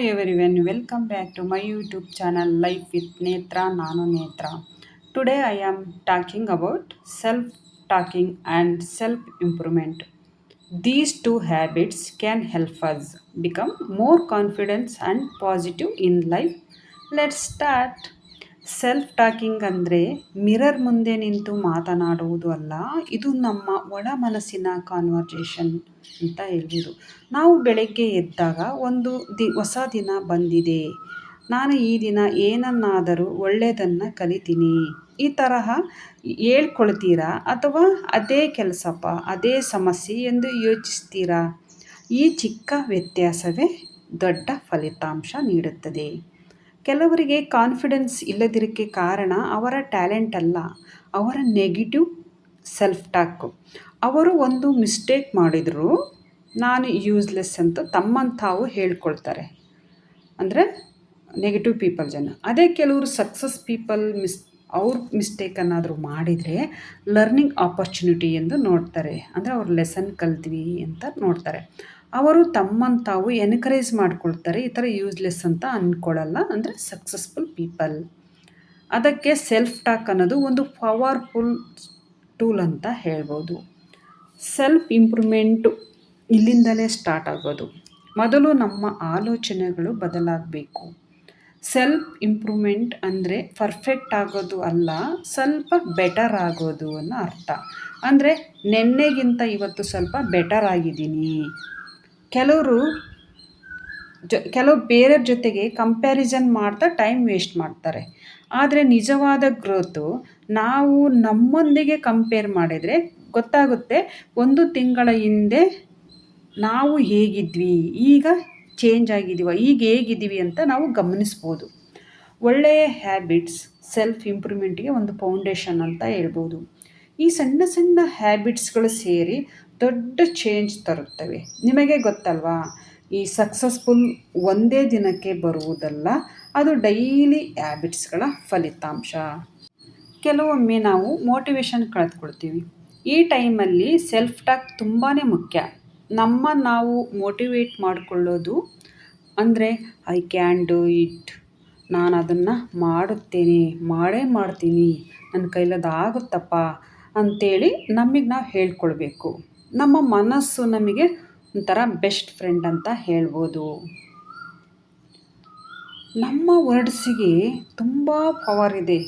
everyone, welcome back to my YouTube channel Life with Netra. Nano Netra. Today I am talking about self talking and self improvement. These two habits can help us become more confident and positive in life. Let's start. Self talking ಅಂದರೆ mirror ಮುಂದೆ ನಿಂತು ಮಾತನಾಡುವುದು ಅಲ್ಲ, ಇದು ನಮ್ಮ ಒಳ ಮನಸ್ಸಿನ conversation ಅಂತ ಹೇಳ್ಬೋದು. ನಾವು ಬೆಳಗ್ಗೆ ಎದ್ದಾಗ ಒಂದು ಹೊಸ ದಿನ ಬಂದಿದೆ, ನಾನು ಈ ದಿನ ಏನನ್ನಾದರೂ ಒಳ್ಳೆಯದನ್ನು ಕಲಿತೀನಿ, ಈ ತರಹ ಹೇಳ್ಕೊಳ್ತೀರಾ ಅಥವಾ ಅದೇ ಕೆಲಸಪ್ಪ ಅದೇ ಸಮಸ್ಯೆ ಎಂದು ಯೋಚಿಸ್ತೀರಾ? ಈ ಚಿಕ್ಕ ವ್ಯತ್ಯಾಸವೇ ದೊಡ್ಡ ಫಲಿತಾಂಶ ನೀಡುತ್ತದೆ. ಕೆಲವರಿಗೆ ಕಾನ್ಫಿಡೆನ್ಸ್ ಇಲ್ಲದಿರೋಕ್ಕೆ ಕಾರಣ ಅವರ ಟ್ಯಾಲೆಂಟ್ ಅಲ್ಲ, ಅವರ ನೆಗೆಟಿವ್ ಸೆಲ್ಫ್ ಟಾಕು. ಅವರು ಒಂದು ಮಿಸ್ಟೇಕ್ ಮಾಡಿದರು, ನಾನು ಯೂಸ್ಲೆಸ್ ಅಂತ ತಮ್ಮನ್ನು ತಾವು ಹೇಳ್ಕೊಳ್ತಾರೆ. ಅಂದರೆ ನೆಗೆಟಿವ್ ಪೀಪಲ್ ಜನ. ಅದೇ ಕೆಲವರು ಸಕ್ಸಸ್ ಪೀಪಲ್ ಅವ್ರ ಮಿಸ್ಟೇಕನ್ನಾದರೂ ಮಾಡಿದರೆ ಲರ್ನಿಂಗ್ ಆಪರ್ಚುನಿಟಿ ಎಂದು ನೋಡ್ತಾರೆ. ಅಂದರೆ ಅವ್ರು ಲೆಸನ್ ಕಲ್ತ್ವಿ ಅಂತ ನೋಡ್ತಾರೆ. ಅವರು ತಮ್ಮನ್ನು ತಾವು ಎನ್ಕರೇಜ್ ಮಾಡ್ಕೊಳ್ತಾರೆ, ಈ ಥರ ಯೂಸ್ಲೆಸ್ ಅಂತ ಅಂದ್ಕೊಳ್ಳಲ್ಲ. ಅಂದರೆ ಸಕ್ಸಸ್ಫುಲ್ ಪೀಪಲ್. ಅದಕ್ಕೆ ಸೆಲ್ಫ್ ಟಾಕ್ ಅನ್ನೋದು ಒಂದು ಪವರ್ಫುಲ್ ಟೂಲ್ ಅಂತ ಹೇಳ್ಬೋದು. ಸೆಲ್ಫ್ ಇಂಪ್ರೂವ್ಮೆಂಟು ಇಲ್ಲಿಂದಲೇ ಸ್ಟಾರ್ಟ್ ಆಗೋದು. ಮೊದಲು ನಮ್ಮ ಆಲೋಚನೆಗಳು ಬದಲಾಗಬೇಕು. ಸೆಲ್ಫ್ ಇಂಪ್ರೂವ್ಮೆಂಟ್ ಅಂದರೆ ಪರ್ಫೆಕ್ಟ್ ಆಗೋದು ಅಲ್ಲ, ಸ್ವಲ್ಪ ಬೆಟರ್ ಆಗೋದು ಅನ್ನೋ ಅರ್ಥ. ಅಂದರೆ ನೆನ್ನೆಗಿಂತ ಇವತ್ತು ಸ್ವಲ್ಪ ಬೆಟರ್ ಆಗಿದ್ದೀನಿ. ಕೆಲವು ಬೇರೆಯವ್ರ ಜೊತೆಗೆ ಕಂಪ್ಯಾರಿಸನ್ ಮಾಡ್ತಾ ಟೈಮ್ ವೇಸ್ಟ್ ಮಾಡ್ತಾರೆ. ಆದರೆ ನಿಜವಾದ ಗ್ರೋತು ನಾವು ನಮ್ಮೊಂದಿಗೆ ಕಂಪೇರ್ ಮಾಡಿದರೆ ಗೊತ್ತಾಗುತ್ತೆ. ಒಂದು ತಿಂಗಳ ಹಿಂದೆ ನಾವು ಹೇಗಿದ್ವಿ, ಈಗ ಚೇಂಜ್ ಆಗಿದ್ದೀವ, ಈಗ ಹೇಗಿದ್ದೀವಿ ಅಂತ ನಾವು ಗಮನಿಸ್ಬೋದು. ಒಳ್ಳೆಯ ಹ್ಯಾಬಿಟ್ಸ್ ಸೆಲ್ಫ್ ಇಂಪ್ರೂವ್ಮೆಂಟ್ಗೆ ಒಂದು ಫೌಂಡೇಶನ್ ಅಂತ ಹೇಳ್ಬೋದು. ಈ ಸಣ್ಣ ಸಣ್ಣ ಹ್ಯಾಬಿಟ್ಸ್ಗಳು ಸೇರಿ ದೊಡ್ಡ ಚೇಂಜ್ ತರುತ್ತವೆ. ನಿಮಗೆ ಗೊತ್ತಲ್ವಾ, ಈ ಸಕ್ಸಸ್ಫುಲ್ ಒಂದೇ ದಿನಕ್ಕೆ ಬರುವುದಲ್ಲ, ಅದು ಡೈಲಿ ಹ್ಯಾಬಿಟ್ಸ್ಗಳ ಫಲಿತಾಂಶ. ಕೆಲವೊಮ್ಮೆ ನಾವು ಮೋಟಿವೇಶನ್ ಕಳೆದುಕೊಳ್ತೀವಿ. ಈ ಟೈಮಲ್ಲಿ ಸೆಲ್ಫ್ ಟಾಕ್ ತುಂಬಾ ಮುಖ್ಯ. ನಾವು ಮೋಟಿವೇಟ್ ಮಾಡಿಕೊಳ್ಳೋದು ಅಂದರೆ ಐ ಕ್ಯಾನ್ ಡೂ ಇಟ್, ನಾನು ಅದನ್ನು ಮಾಡುತ್ತೇನೆ, ಮಾಡೇ ಮಾಡ್ತೀನಿ, ನನ್ನ ಕೈಲದು ಆಗುತ್ತಪ್ಪ ಅಂಥೇಳಿ ನಮಗೆ ನಾವು ಹೇಳ್ಕೊಳ್ಬೇಕು. ನಮ್ಮ ಮನಸ್ಸು ನಮಗೆ ಒಂಥರ ಬೆಸ್ಟ್ ಫ್ರೆಂಡ್ ಅಂತ ಹೇಳ್ಬೋದು. ನಮ್ಮ ವರ್ಡ್ಸಿಗೆ ತುಂಬ ಪವರ್ ಇದೆ.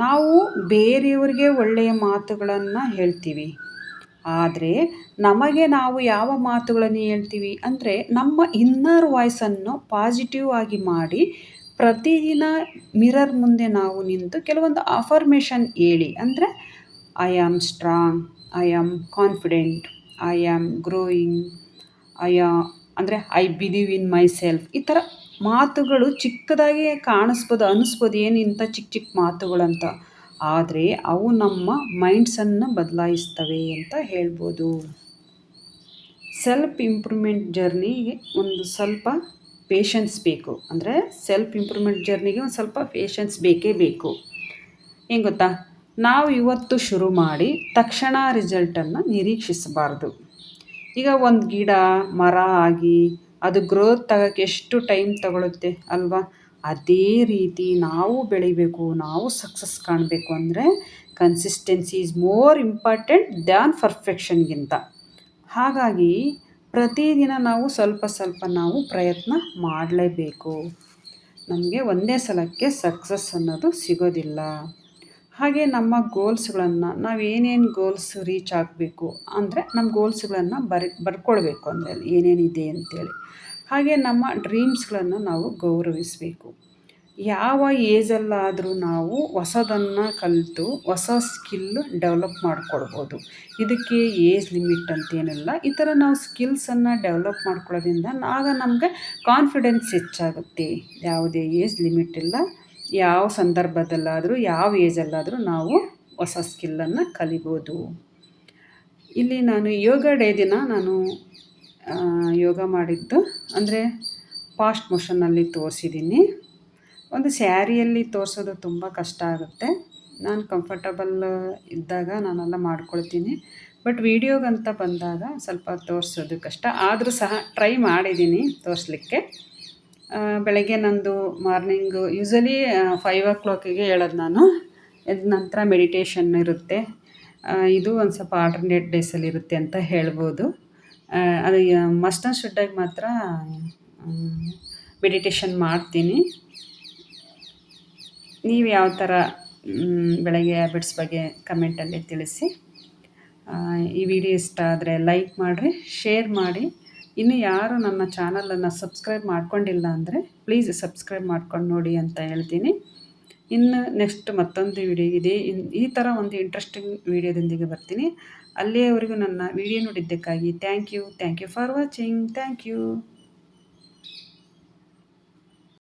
ನಾವು ಬೇರೆಯವರಿಗೆ ಒಳ್ಳೆಯ ಮಾತುಗಳನ್ನು ಹೇಳ್ತೀವಿ, ಆದರೆ ನಮಗೆ ನಾವು ಯಾವ ಮಾತುಗಳನ್ನು ಹೇಳ್ತೀವಿ ಅಂದರೆ ನಮ್ಮ ಇನ್ನರ್ ವಾಯ್ಸನ್ನು ಪಾಸಿಟಿವ್ ಆಗಿ ಮಾಡಿ ಪ್ರತಿದಿನ ಮಿರರ್ ಮುಂದೆ ನಾವು ನಿಂತು ಕೆಲವೊಂದು ಅಫರ್ಮೇಷನ್ ಹೇಳಿ. ಅಂದರೆ I am strong, I am confident, I am growing, I believe in my self. ಈ ಥರ ಮಾತುಗಳು ಚಿಕ್ಕದಾಗಿ ಅನ್ನಿಸ್ಬೋದು, ಏನು ಇಂಥ ಚಿಕ್ಕ ಚಿಕ್ಕ ಮಾತುಗಳಂತ. ಆದರೆ ಅವು ನಮ್ಮ ಮೈಂಡ್ಸನ್ನು ಬದಲಾಯಿಸ್ತವೆ ಅಂತ ಹೇಳ್ಬೋದು. ಸೆಲ್ಫ್ ಇಂಪ್ರೂವ್ಮೆಂಟ್ ಜರ್ನಿಗೆ ಒಂದು ಸ್ವಲ್ಪ ಪೇಷನ್ಸ್ ಬೇಕು. ಅಂದರೆ ಸೆಲ್ಫ್ ಇಂಪ್ರೂವ್ಮೆಂಟ್ ಜರ್ನಿಗೆ ಒಂದು ಸ್ವಲ್ಪ ಪೇಷನ್ಸ್ ಬೇಕೇ ಬೇಕು. ಏನು ಗೊತ್ತಾ, ನಾವು ಇವತ್ತು ಶುರು ಮಾಡಿ ತಕ್ಷಣ ರಿಸಲ್ಟನ್ನು ನಿರೀಕ್ಷಿಸಬಾರ್ದು. ಈಗ ಒಂದು ಗಿಡ ಮರ ಆಗಿ ಅದು ಗ್ರೋತ್ ಆಗೋಕ್ಕೆ ಎಷ್ಟು ಟೈಮ್ ತಗೊಳುತ್ತೆ ಅಲ್ವಾ? ಅದೇ ರೀತಿ ನಾವು ಬೆಳಿಬೇಕು, ನಾವು ಸಕ್ಸಸ್ ಕಾಣಬೇಕು ಅಂದರೆ consistency is more important than ಪರ್ಫೆಕ್ಷನ್ಗಿಂತ. ಹಾಗಾಗಿ ಪ್ರತಿದಿನ ನಾವು ಸ್ವಲ್ಪ ಸ್ವಲ್ಪ ನಾವು ಪ್ರಯತ್ನ ಮಾಡಲೇಬೇಕು. ನಮಗೆ ಒಂದೇ ಸಲಕ್ಕೆ ಸಕ್ಸಸ್ ಅನ್ನೋದು ಸಿಗೋದಿಲ್ಲ. ಹಾಗೆ ನಮ್ಮ ಗೋಲ್ಸ್ಗಳನ್ನು ನಾವು ಏನೇನು ಗೋಲ್ಸ್ ರೀಚ್ ಆಗಬೇಕು ಅಂದರೆ ನಮ್ಮ ಗೋಲ್ಸ್ಗಳನ್ನು ಬರ್ಕೊಳ್ಬೇಕು. ಅಂದರೆ ಏನೇನಿದೆ ಅಂತೇಳಿ. ಹಾಗೆ ನಮ್ಮ ಡ್ರೀಮ್ಸ್ಗಳನ್ನು ನಾವು ಗೌರವಿಸಬೇಕು. ಯಾವ ಏಜಲ್ಲಾದರೂ ನಾವು ಹೊಸದನ್ನು ಕಲಿತು ಹೊಸ ಸ್ಕಿಲ್ ಡೆವಲಪ್ ಮಾಡಿಕೊಳ್ಬೋದು. ಇದಕ್ಕೆ ಏಜ್ ಲಿಮಿಟ್ ಅಂತೇನಿಲ್ಲ. ಈ ಥರ ನಾವು ಸ್ಕಿಲ್ಸನ್ನು ಡೆವಲಪ್ ಮಾಡ್ಕೊಳ್ಳೋದ್ರಿಂದ ಆಗ ನಮಗೆ ಕಾನ್ಫಿಡೆನ್ಸ್ ಹೆಚ್ಚಾಗುತ್ತೆ. ಯಾವುದೇ ಏಜ್ ಲಿಮಿಟ್ ಇಲ್ಲ. ಯಾವ ಸಂದರ್ಭದಲ್ಲಾದರೂ ಯಾವ ಏಜಲ್ಲಾದರೂ ನಾವು ಹೊಸ ಸ್ಕಿಲ್ಲನ್ನು ಕಲಿಬೋದು. ಇಲ್ಲಿ ನಾನು ಯೋಗ ಡೇ ದಿನ ನಾನು ಯೋಗ ಮಾಡಿದ್ದು ಅಂದರೆ ಫಾಸ್ಟ್ ಮೋಷನ್ನಲ್ಲಿ ತೋರಿಸಿದ್ದೀನಿ. ಒಂದು ಸ್ಯಾರಿಯಲ್ಲಿ ತೋರಿಸೋದು ತುಂಬ ಕಷ್ಟ ಆಗುತ್ತೆ. ನಾನು ಕಂಫರ್ಟಬಲ್ ಇದ್ದಾಗ ನಾನೆಲ್ಲ ಮಾಡ್ಕೊಳ್ತೀನಿ. ಬಟ್ ವೀಡಿಯೋಗಂತ ಬಂದಾಗ ಸ್ವಲ್ಪ ತೋರಿಸೋದು ಕಷ್ಟ. ಆದರೂ ಸಹ ಟ್ರೈ ಮಾಡಿದ್ದೀನಿ ತೋರಿಸ್ಲಿಕ್ಕೆ. ಬೆಳಗ್ಗೆ ನಂದು ಮಾರ್ನಿಂಗು ಯೂಸಲಿ 5 o'clock ಹೇಳೋದು ನಾನು. ಎದ್ದ ನಂತರ ಮೆಡಿಟೇಷನ್ ಇರುತ್ತೆ. ಇದು ಒಂದು ಸ್ವಲ್ಪ ಆಲ್ಟರ್ನೇಟ್ ಡೇಸಲ್ಲಿ ಇರುತ್ತೆ ಅಂತ ಹೇಳ್ಬೋದು. ಅದು ಮಸ್ಟ್ ಆ್ಯಂಡ್ ಶುಡ್ಡಾಗಿ ಮಾತ್ರ ಮೆಡಿಟೇಷನ್ ಮಾಡ್ತೀನಿ. ನೀವು ಯಾವ ಥರ ಬೆಳಗ್ಗೆ ಹ್ಯಾಬಿಟ್ಸ್ ಬಗ್ಗೆ ಕಮೆಂಟಲ್ಲಿ ತಿಳಿಸಿ. ಈ ವಿಡಿಯೋ ಇಷ್ಟ ಆದರೆ ಲೈಕ್ ಮಾಡಿರಿ, ಶೇರ್ ಮಾಡಿ. ಇನ್ನು ಯಾರು ನನ್ನ ಚಾನಲನ್ನು ಸಬ್ಸ್ಕ್ರೈಬ್ ಮಾಡ್ಕೊಂಡಿಲ್ಲ ಅಂದರೆ ಪ್ಲೀಸ್ ಸಬ್ಸ್ಕ್ರೈಬ್ ಮಾಡ್ಕೊಂಡು ನೋಡಿ ಅಂತ ಹೇಳ್ತೀನಿ. ಇನ್ನು ನೆಕ್ಸ್ಟ್ ಮತ್ತೊಂದು ವಿಡಿಯೋ ಇದೆ. ಈ ಥರ ಒಂದು ಇಂಟ್ರೆಸ್ಟಿಂಗ್ ವಿಡಿಯೋದೊಂದಿಗೆ ಬರ್ತೀನಿ. ಅಲ್ಲಿಯವರೆಗೂ ನನ್ನ ವಿಡಿಯೋ ನೋಡಿದ್ದಕ್ಕಾಗಿ thank you for watching. Thank you.